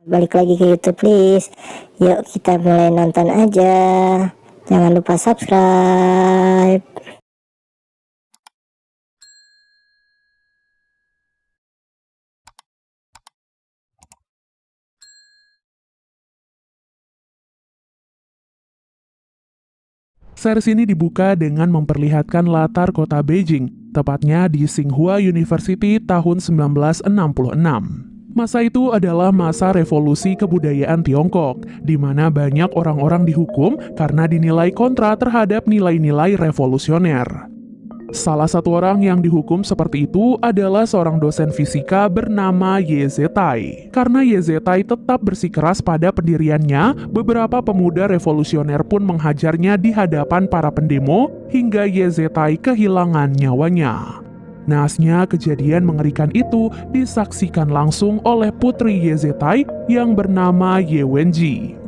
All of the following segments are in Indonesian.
Balik lagi ke YouTube please. Yuk kita mulai nonton aja. Jangan lupa subscribe. Series ini dibuka dengan memperlihatkan latar kota Beijing, tepatnya di Tsinghua University tahun 1966. Masa itu adalah masa revolusi kebudayaan Tiongkok, di mana banyak orang-orang dihukum karena dinilai kontra terhadap nilai-nilai revolusioner. Salah satu orang yang dihukum seperti itu adalah seorang dosen fisika bernama Ye Zhetai. Karena Ye Zhetai tetap bersikeras pada pendiriannya, beberapa pemuda revolusioner pun menghajarnya di hadapan para pendemo hingga Ye Zhetai kehilangan nyawanya. Naasnya kejadian mengerikan itu disaksikan langsung oleh putri Ye Zhetai yang bernama Ye Wenji.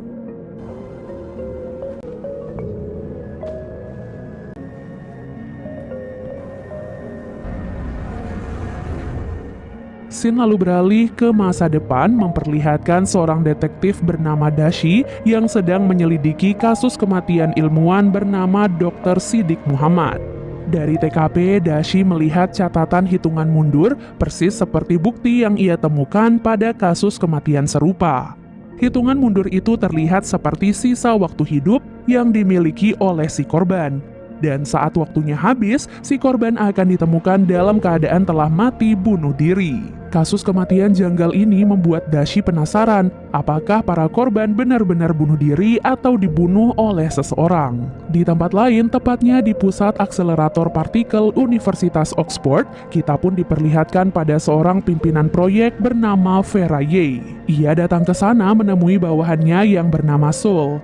Scene lalu beralih ke masa depan memperlihatkan seorang detektif bernama Dashi yang sedang menyelidiki kasus kematian ilmuwan bernama Dr. Siddiq Muhammad. Dari TKP, Dashi melihat catatan hitungan mundur persis seperti bukti yang ia temukan pada kasus kematian serupa. Hitungan mundur itu terlihat seperti sisa waktu hidup yang dimiliki oleh si korban. Dan saat waktunya habis, si korban akan ditemukan dalam keadaan telah mati bunuh diri. Kasus kematian janggal ini membuat Dashi penasaran, apakah para korban benar-benar bunuh diri atau dibunuh oleh seseorang. Di tempat lain, tepatnya di pusat akselerator partikel Universitas Oxford, kita pun diperlihatkan pada seorang pimpinan proyek bernama Vera Ye. Ia datang ke sana menemui bawahannya yang bernama Soul.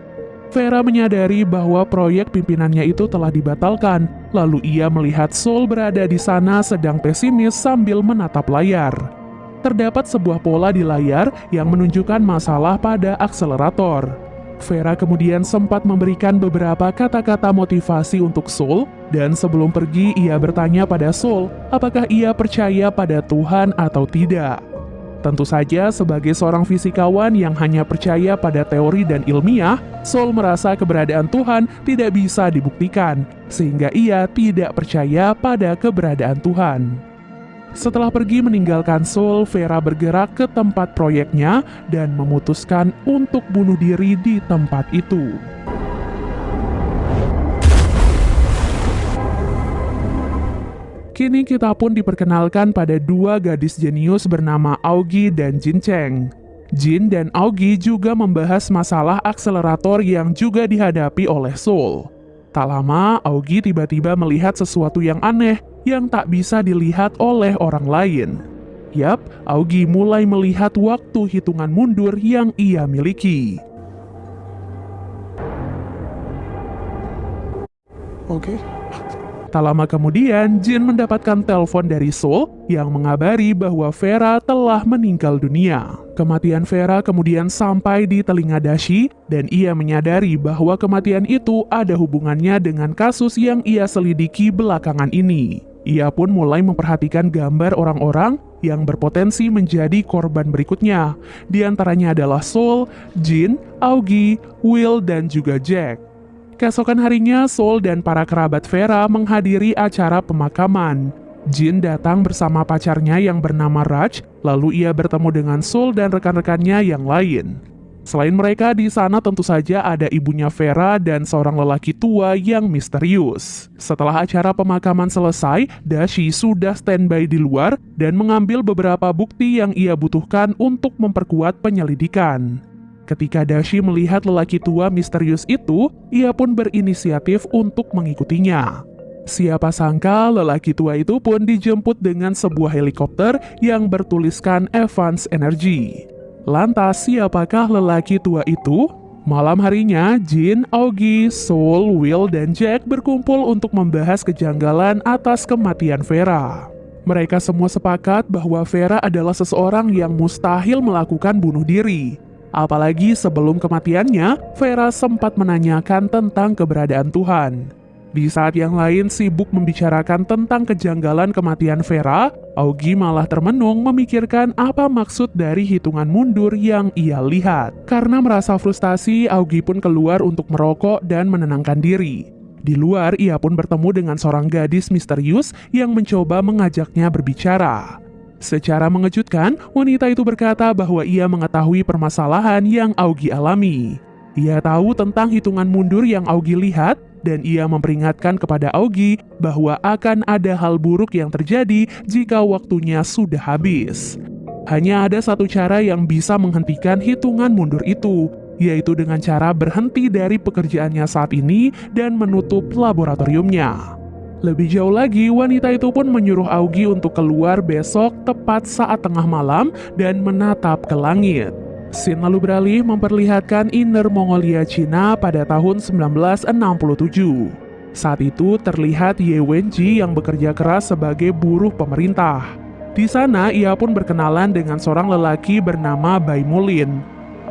Vera menyadari bahwa proyek pimpinannya itu telah dibatalkan, lalu ia melihat Soul berada di sana sedang pesimis sambil menatap layar. Terdapat sebuah pola di layar yang menunjukkan masalah pada akselerator. Vera kemudian sempat memberikan beberapa kata-kata motivasi untuk Soul, dan sebelum pergi ia bertanya pada Soul apakah ia percaya pada Tuhan atau tidak. Tentu saja sebagai seorang fisikawan yang hanya percaya pada teori dan ilmiah, Soul merasa keberadaan Tuhan tidak bisa dibuktikan, sehingga ia tidak percaya pada keberadaan Tuhan. Setelah pergi meninggalkan Soul, Vera bergerak ke tempat proyeknya dan memutuskan untuk bunuh diri di tempat itu. Kini kita pun diperkenalkan pada dua gadis jenius bernama Aogi dan Jin Cheng. Jin dan Aogi juga membahas masalah akselerator yang juga dihadapi oleh Soul. Tak lama, Aogi tiba-tiba melihat sesuatu yang aneh yang tak bisa dilihat oleh orang lain. Yap, Aogi mulai melihat waktu hitungan mundur yang ia miliki. Oke. Tak lama kemudian, Jin mendapatkan telepon dari Soul yang mengabari bahwa Vera telah meninggal dunia. Kematian Vera kemudian sampai di telinga Dashi, dan ia menyadari bahwa kematian itu ada hubungannya dengan kasus yang ia selidiki belakangan ini. Ia pun mulai memperhatikan gambar orang-orang yang berpotensi menjadi korban berikutnya. Di antaranya adalah Soul, Jin, Aogi, Will, dan juga Jack. Keesokan harinya, Soul dan para kerabat Vera menghadiri acara pemakaman. Jin datang bersama pacarnya yang bernama Raj, lalu ia bertemu dengan Soul dan rekan-rekannya yang lain. Selain mereka, di sana tentu saja ada ibunya Vera dan seorang lelaki tua yang misterius. Setelah acara pemakaman selesai, Dashi sudah standby di luar dan mengambil beberapa bukti yang ia butuhkan untuk memperkuat penyelidikan. Ketika Dashi melihat lelaki tua misterius itu, ia pun berinisiatif untuk mengikutinya. Siapa sangka lelaki tua itu pun dijemput dengan sebuah helikopter yang bertuliskan Advance Energy. Lantas, siapakah lelaki tua itu? Malam harinya, Jin, Aogi, Soul, Will, dan Jack berkumpul untuk membahas kejanggalan atas kematian Vera. Mereka semua sepakat bahwa Vera adalah seseorang yang mustahil melakukan bunuh diri. Apalagi sebelum kematiannya, Vera sempat menanyakan tentang keberadaan Tuhan. Di saat yang lain sibuk membicarakan tentang kejanggalan kematian Vera, Augie malah termenung memikirkan apa maksud dari hitungan mundur yang ia lihat. Karena merasa frustasi, Augie pun keluar untuk merokok dan menenangkan diri. Di luar, ia pun bertemu dengan seorang gadis misterius yang mencoba mengajaknya berbicara. Secara mengejutkan, wanita itu berkata bahwa ia mengetahui permasalahan yang Augie alami. Ia tahu tentang hitungan mundur yang Augie lihat, dan ia memperingatkan kepada Augie bahwa akan ada hal buruk yang terjadi jika waktunya sudah habis. Hanya ada satu cara yang bisa menghentikan hitungan mundur itu, yaitu dengan cara berhenti dari pekerjaannya saat ini dan menutup laboratoriumnya. Lebih jauh lagi, wanita itu pun menyuruh Augie untuk keluar besok tepat saat tengah malam dan menatap ke langit. Scene lalu beralih memperlihatkan Inner Mongolia Cina pada tahun 1967. Saat itu terlihat Ye Wenji yang bekerja keras sebagai buruh pemerintah. Di sana ia pun berkenalan dengan seorang lelaki bernama Bai Mulin.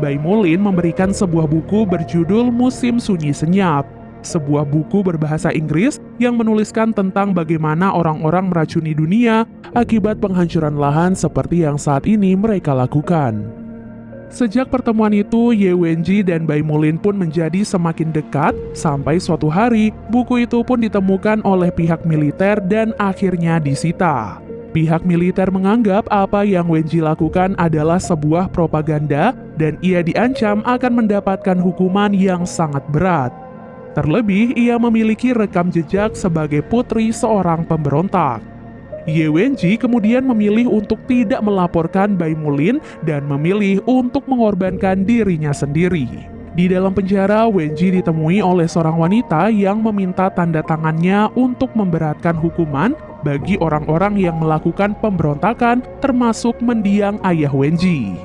Bai Mulin memberikan sebuah buku berjudul Musim Sunyi Senyap, sebuah buku berbahasa Inggris yang menuliskan tentang bagaimana orang-orang meracuni dunia akibat penghancuran lahan seperti yang saat ini mereka lakukan. Sejak pertemuan itu, Ye Wenji dan Bai Mulin pun menjadi semakin dekat, sampai suatu hari, buku itu pun ditemukan oleh pihak militer dan akhirnya disita. Pihak militer menganggap apa yang Wenji lakukan adalah sebuah propaganda dan ia diancam akan mendapatkan hukuman yang sangat berat. Terlebih, ia memiliki rekam jejak sebagai putri seorang pemberontak. Ye Wenji kemudian memilih untuk tidak melaporkan Bai Mulin dan memilih untuk mengorbankan dirinya sendiri. Di dalam penjara, Wenji ditemui oleh seorang wanita yang meminta tanda tangannya untuk memberatkan hukuman bagi orang-orang yang melakukan pemberontakan, termasuk mendiang ayah Wenji.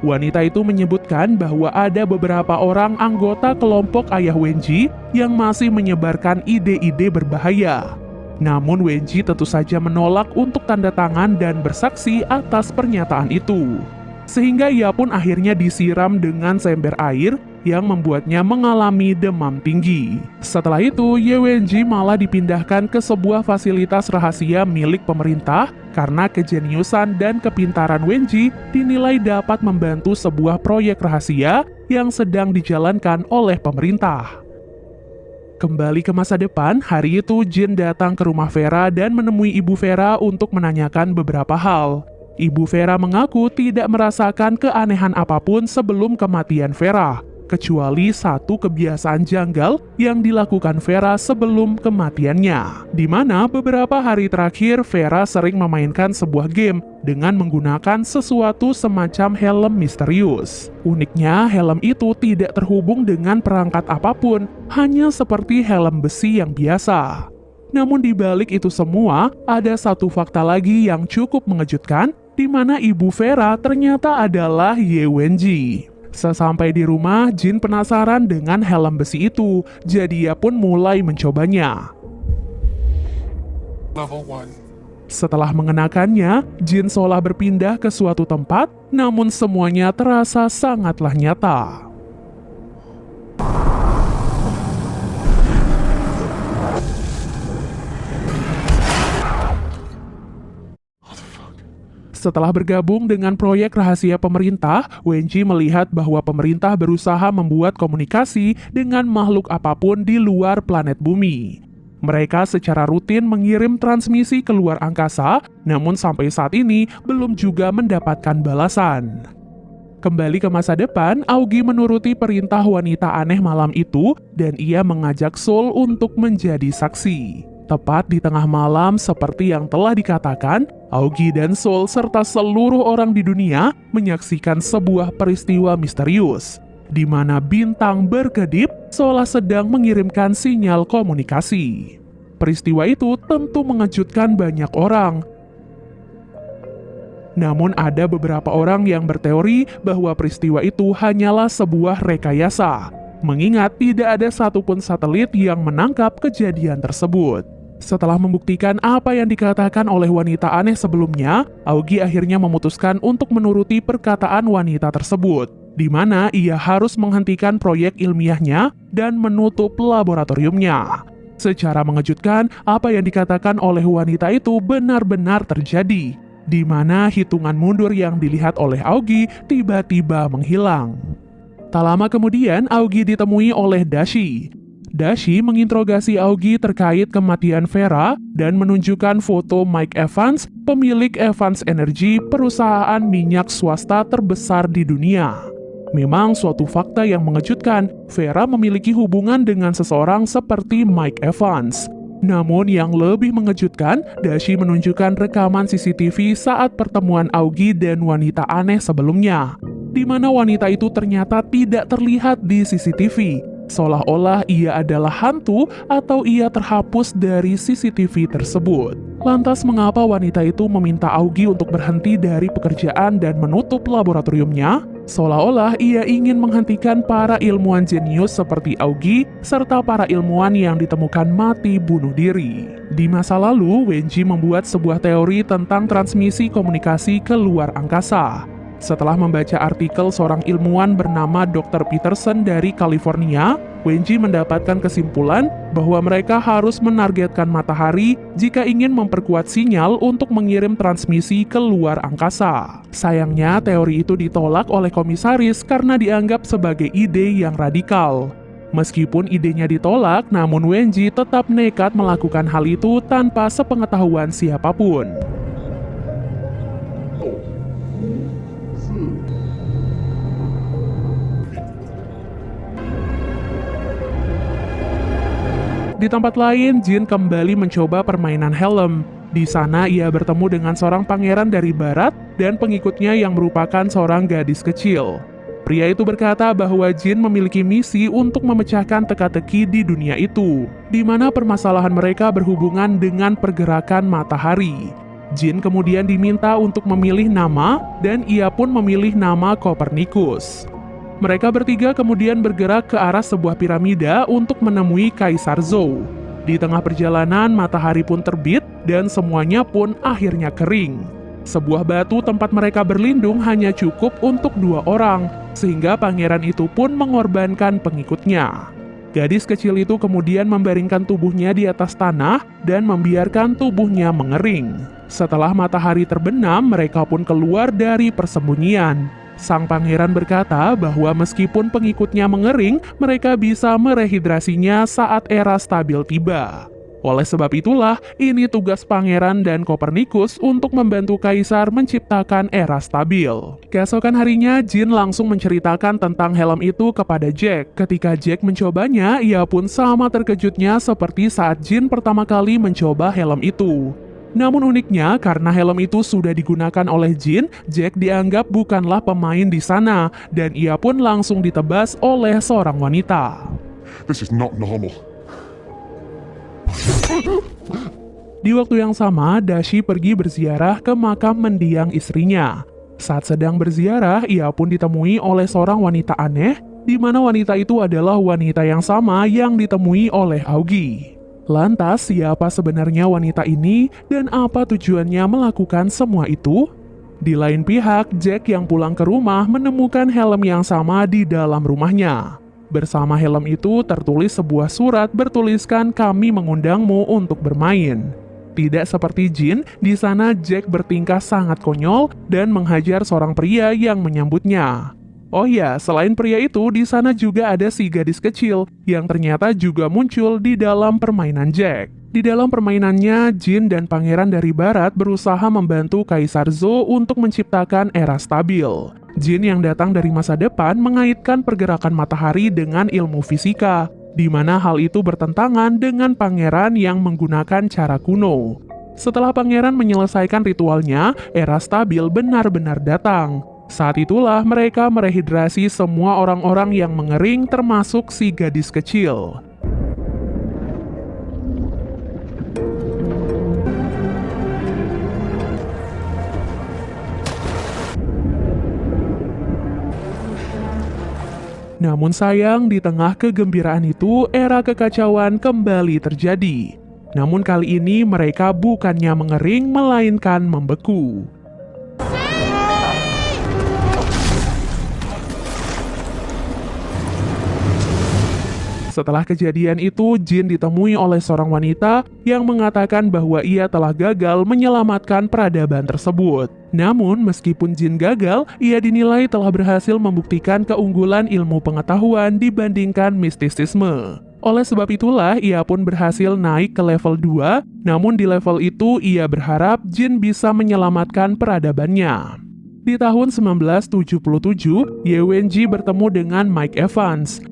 Wanita itu menyebutkan bahwa ada beberapa orang anggota kelompok ayah Wenji yang masih menyebarkan ide-ide berbahaya. Namun Wenji tentu saja menolak untuk tanda tangan dan bersaksi atas pernyataan itu. Sehingga ia pun akhirnya disiram dengan seember air yang membuatnya mengalami demam tinggi. Setelah itu, Ye Wenji malah dipindahkan ke sebuah fasilitas rahasia milik pemerintah karena kejeniusan dan kepintaran Wenji dinilai dapat membantu sebuah proyek rahasia yang sedang dijalankan oleh pemerintah. Kembali ke masa depan, hari itu Jin datang ke rumah Vera dan menemui Ibu Vera untuk menanyakan beberapa hal. Ibu Vera mengaku tidak merasakan keanehan apapun sebelum kematian Vera, kecuali satu kebiasaan janggal yang dilakukan Vera sebelum kematiannya. Di mana beberapa hari terakhir Vera sering memainkan sebuah game dengan menggunakan sesuatu semacam helm misterius. Uniknya, helm itu tidak terhubung dengan perangkat apapun, hanya seperti helm besi yang biasa. Namun di balik itu semua, ada satu fakta lagi yang cukup mengejutkan, di mana Ibu Vera ternyata adalah Ye Wenji. Sesampai di rumah, Jin penasaran dengan helm besi itu, jadi ia pun mulai mencobanya. Level 1. Setelah mengenakannya, Jin seolah berpindah ke suatu tempat, namun semuanya terasa sangatlah nyata. Setelah bergabung dengan proyek rahasia pemerintah, Wenji melihat bahwa pemerintah berusaha membuat komunikasi dengan makhluk apapun di luar planet bumi. Mereka secara rutin mengirim transmisi ke luar angkasa, namun sampai saat ini belum juga mendapatkan balasan. Kembali ke masa depan, Augie menuruti perintah wanita aneh malam itu dan ia mengajak Soul untuk menjadi saksi. Tepat di tengah malam seperti yang telah dikatakan, Augie dan Soul serta seluruh orang di dunia menyaksikan sebuah peristiwa misterius, di mana bintang berkedip seolah sedang mengirimkan sinyal komunikasi. Peristiwa itu tentu mengejutkan banyak orang. Namun ada beberapa orang yang berteori bahwa peristiwa itu hanyalah sebuah rekayasa, mengingat tidak ada satupun satelit yang menangkap kejadian tersebut. Setelah membuktikan apa yang dikatakan oleh wanita aneh sebelumnya, Augie akhirnya memutuskan untuk menuruti perkataan wanita tersebut, di mana ia harus menghentikan proyek ilmiahnya dan menutup laboratoriumnya. Secara mengejutkan, apa yang dikatakan oleh wanita itu benar-benar terjadi, di mana hitungan mundur yang dilihat oleh Aogi tiba-tiba menghilang. Tak lama kemudian, Aogi ditemui oleh Dashi. Dashi menginterogasi Aogi terkait kematian Vera dan menunjukkan foto Mike Evans, pemilik Evans Energy, perusahaan minyak swasta terbesar di dunia. Memang suatu fakta yang mengejutkan, Vera memiliki hubungan dengan seseorang seperti Mike Evans. Namun yang lebih mengejutkan, Dashi menunjukkan rekaman CCTV saat pertemuan Aogi dan wanita aneh sebelumnya, di mana wanita itu ternyata tidak terlihat di CCTV, seolah-olah ia adalah hantu atau ia terhapus dari CCTV tersebut. Lantas mengapa wanita itu meminta Aogi untuk berhenti dari pekerjaan dan menutup laboratoriumnya? Seolah-olah ia ingin menghentikan para ilmuwan jenius seperti Aogi serta para ilmuwan yang ditemukan mati bunuh diri. Di masa lalu, Wenji membuat sebuah teori tentang transmisi komunikasi ke luar angkasa. Setelah membaca artikel seorang ilmuwan bernama Dr. Peterson dari California, Wenji mendapatkan kesimpulan bahwa mereka harus menargetkan matahari jika ingin memperkuat sinyal untuk mengirim transmisi ke luar angkasa. Sayangnya, teori itu ditolak oleh komisaris karena dianggap sebagai ide yang radikal. Meskipun idenya ditolak, namun Wenji tetap nekat melakukan hal itu tanpa sepengetahuan siapapun. Di tempat lain, Jin kembali mencoba permainan helm. Di sana ia bertemu dengan seorang pangeran dari barat dan pengikutnya yang merupakan seorang gadis kecil. Pria itu berkata bahwa Jin memiliki misi untuk memecahkan teka-teki di dunia itu, di mana permasalahan mereka berhubungan dengan pergerakan matahari. Jin kemudian diminta untuk memilih nama dan ia pun memilih nama Copernicus. Mereka bertiga kemudian bergerak ke arah sebuah piramida untuk menemui Kaisar Zhou. Di tengah perjalanan, matahari pun terbit dan semuanya pun akhirnya kering. Sebuah batu tempat mereka berlindung hanya cukup untuk 2 orang, sehingga pangeran itu pun mengorbankan pengikutnya. Gadis kecil itu kemudian membaringkan tubuhnya di atas tanah dan membiarkan tubuhnya mengering. Setelah matahari terbenam, mereka pun keluar dari persembunyian. Sang pangeran berkata bahwa meskipun pengikutnya mengering, mereka bisa merehidrasinya saat era stabil tiba. Oleh sebab itulah, ini tugas pangeran dan Copernicus untuk membantu kaisar menciptakan era stabil. Keesokan harinya, Jin langsung menceritakan tentang helm itu kepada Jack. Ketika Jack mencobanya, ia pun sama terkejutnya seperti saat Jin pertama kali mencoba helm itu. Namun uniknya, karena helm itu sudah digunakan oleh Jin, Jack dianggap bukanlah pemain di sana, dan ia pun langsung ditebas oleh seorang wanita. This is not normal. Di waktu yang sama, Dashi pergi berziarah ke makam mendiang istrinya. Saat sedang berziarah, ia pun ditemui oleh seorang wanita aneh, di mana wanita itu adalah wanita yang sama yang ditemui oleh Aogi. Lantas, siapa sebenarnya wanita ini dan apa tujuannya melakukan semua itu? Di lain pihak, Jack yang pulang ke rumah menemukan helm yang sama di dalam rumahnya. Bersama helm itu tertulis sebuah surat bertuliskan "Kami mengundangmu untuk bermain". Tidak seperti Jin, di sana Jack bertingkah sangat konyol dan menghajar seorang pria yang menyambutnya. Oh ya, selain pria itu, di sana juga ada si gadis kecil yang ternyata juga muncul di dalam permainan Jack. Di dalam permainannya, Jin dan pangeran dari barat berusaha membantu Kaisar Zhou untuk menciptakan era stabil. Jin yang datang dari masa depan mengaitkan pergerakan matahari dengan ilmu fisika, di mana hal itu bertentangan dengan pangeran yang menggunakan cara kuno. Setelah pangeran menyelesaikan ritualnya, era stabil benar-benar datang. Saat itulah mereka merehidrasi semua orang-orang yang mengering termasuk si gadis kecil. Namun sayang, di tengah kegembiraan itu, era kekacauan kembali terjadi. Namun kali ini mereka bukannya mengering, melainkan membeku. Setelah kejadian itu, Jin ditemui oleh seorang wanita yang mengatakan bahwa ia telah gagal menyelamatkan peradaban tersebut. Namun, meskipun Jin gagal, ia dinilai telah berhasil membuktikan keunggulan ilmu pengetahuan dibandingkan mistisisme. Oleh sebab itulah, ia pun berhasil naik ke level 2, namun di level itu ia berharap Jin bisa menyelamatkan peradabannya. Di tahun 1977, Ye Wenji bertemu dengan Mike Evans.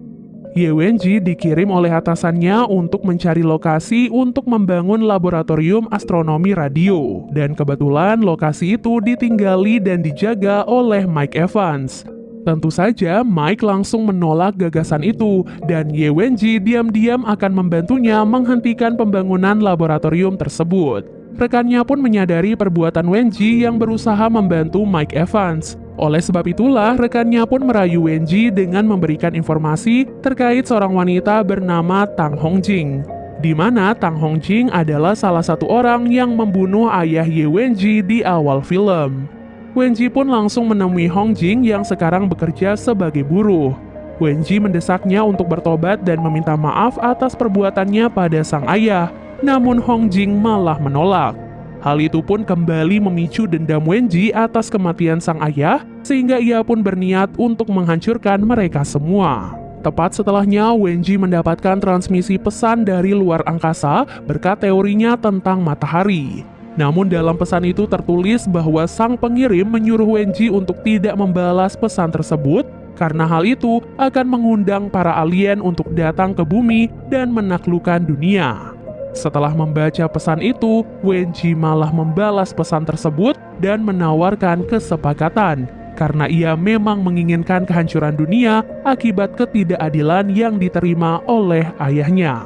Ye Wenji dikirim oleh atasannya untuk mencari lokasi untuk membangun laboratorium astronomi radio. Dan kebetulan lokasi itu ditinggali dan dijaga oleh Mike Evans. Tentu saja Mike langsung menolak gagasan itu dan Ye Wenji diam-diam akan membantunya menghentikan pembangunan laboratorium tersebut. Rekannya pun menyadari perbuatan Wenji yang berusaha membantu Mike Evans. Oleh sebab itulah, rekannya pun merayu Wenji dengan memberikan informasi terkait seorang wanita bernama Tang Hongjing, di mana Tang Hongjing adalah salah satu orang yang membunuh ayah Ye Wenji di awal film. Wenji pun langsung menemui Hongjing yang sekarang bekerja sebagai buruh. Wenji mendesaknya untuk bertobat dan meminta maaf atas perbuatannya pada sang ayah, namun Hongjing malah menolak. Hal itu pun kembali memicu dendam Wenji atas kematian sang ayah, sehingga ia pun berniat untuk menghancurkan mereka semua. Tepat setelahnya, Wenji mendapatkan transmisi pesan dari luar angkasa berkat teorinya tentang matahari. Namun dalam pesan itu tertulis bahwa sang pengirim menyuruh Wenji untuk tidak membalas pesan tersebut, karena hal itu akan mengundang para alien untuk datang ke bumi dan menaklukkan dunia. Setelah membaca pesan itu, Wenji malah membalas pesan tersebut dan menawarkan kesepakatan, karena ia memang menginginkan kehancuran dunia akibat ketidakadilan yang diterima oleh ayahnya.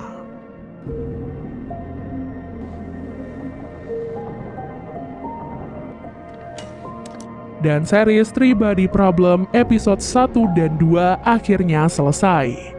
Dan series Three Body Problem episode 1 dan 2 akhirnya selesai.